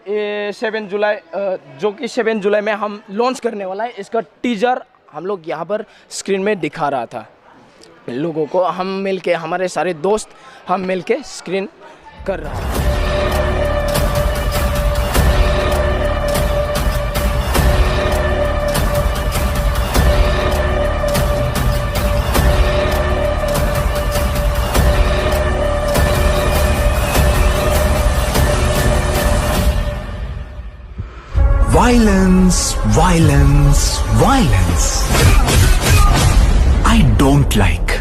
ये 7 जुलाई जो कि 7 जुलाई में हम लॉन्च करने वाला है, इसका टीजर हम लोग यहाँ पर स्क्रीन में दिखा रहा था लोगों को। हम मिलके, हमारे सारे दोस्त हम मिलके स्क्रीन कर रहा है। Violence, violence, violence. I don't like.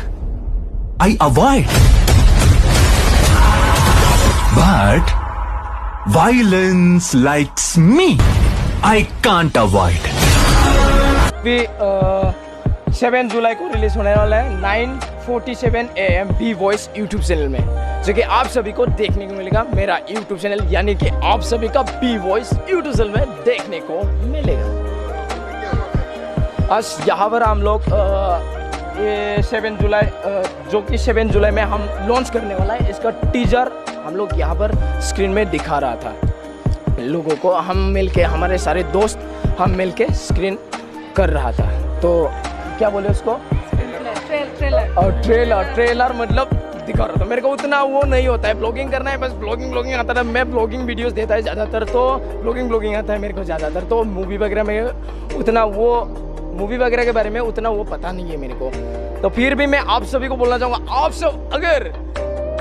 I avoid. But violence likes me. I can't avoid. भी 7 जुलाई को रिलीज होने वाला है 9:47 AM B voice YouTube channel में, जो कि आप सभी को देखने को मिलेगा। मेरा यूट्यूब चैनल यानी कि आप सभी का बी वॉइस यूट्यूब चैनल में देखने को मिलेगा। आज यहाँ पर हम लोग ये 7 जुलाई जो कि 7 जुलाई में हम लॉन्च करने वाला है, इसका टीजर हम लोग यहाँ पर स्क्रीन में दिखा रहा था लोगों को। हम मिलके, हमारे सारे दोस्त हम मिलके स्क्रीन कर रहा था। तो क्या बोले उसको, ट्रेलर मतलब दिखा रहा था। मेरे को उतना वो नहीं होता है, ब्लॉगिंग करना है, बस ब्लॉगिंग आता है। मैं ब्लॉगिंग वीडियोस देता है ज़्यादातर, तो ब्लॉगिंग आता है मेरे को ज़्यादातर। तो मूवी वगैरह में उतना वो मूवी वगैरह के बारे में उतना वो पता नहीं है मेरे को। तो फिर भी मैं आप सभी को बोलना चाहूँगा, आप सब अगर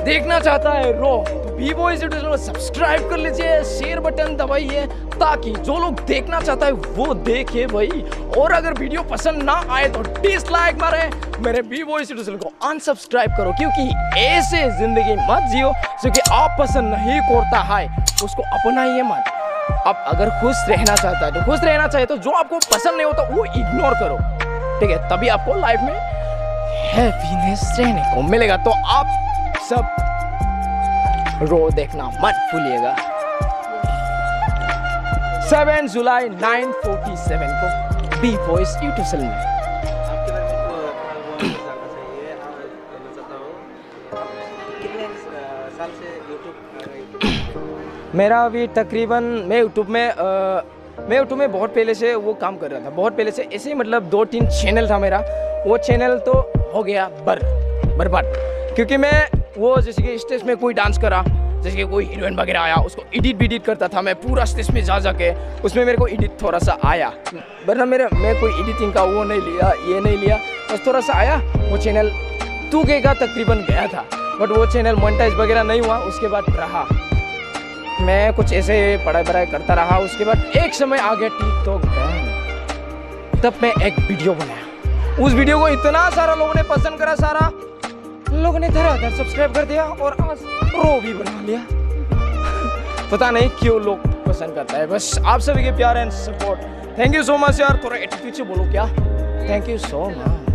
देखना चाहता है रो तो B voice YouTube channel subscribe कर लीजिए, शेयर बटन दबाइए, ताकि जो लोग देखना चाहता है वो देखे भाई। और अगर वीडियो पसंद ना आए तो डिसलाइक मारे, मेरे बी वॉइस यूट्यूब चैनल को अनसब्सक्राइब करो, क्योंकि ऐसे जिंदगी मत जियो जो कि आप पसंद नहीं करता है उसको अपनाइए मत। आप अगर खुश रहना चाहता है तो खुश रहना चाहिए, तो जो आपको पसंद नहीं होता वो इग्नोर करो, ठीक है? तभी आपको लाइफ में हैप्पीनेस रहने को मिलेगा। तो आप सब रो देखना मत भूलिएगा। 7 जुलाई 9:47 को बी वॉइस यूट्यूब चैनल में। मेरा अभी तकरीबन मैं यूट्यूब में बहुत पहले से वो काम कर रहा था, बहुत पहले से ऐसे ही, मतलब 2-3 चैनल था मेरा। वो चैनल तो हो गया बर्बाद, क्योंकि मैं वो जैसे कि स्टेज में कोई डांस करा, जैसे कि कोई हीरोइन वगैरह आया, उसको एडिट करता था मैं पूरा स्टेज में जा के। उसमें मेरे को एडिट थोड़ा सा आया, वरना मैं कोई एडिटिंग का वो नहीं लिया, ये नहीं लिया, बस थोड़ा सा आया। वो चैनल 2K का तकरीबन गया था, बट वो चैनल मोनेटाइज वगैरह नहीं हुआ। उसके बाद रहा मैं कुछ ऐसे पढ़ाई करता रहा। उसके बाद एक समय आ गया टिकटॉक बैन, तब मैं एक वीडियो बनाया। उस वीडियो को इतना सारा लोगों ने पसंद करा, सारा लोगों ने धड़ाधड़ सब्सक्राइब कर दिया और आज रो भी बना लिया। पता नहीं क्यों लोग पसंद करता है, बस आप सभी के प्यार and support. Thank you so much यार। थोड़ा एटीट्यूड से बोलो क्या, थैंक यू सो मच।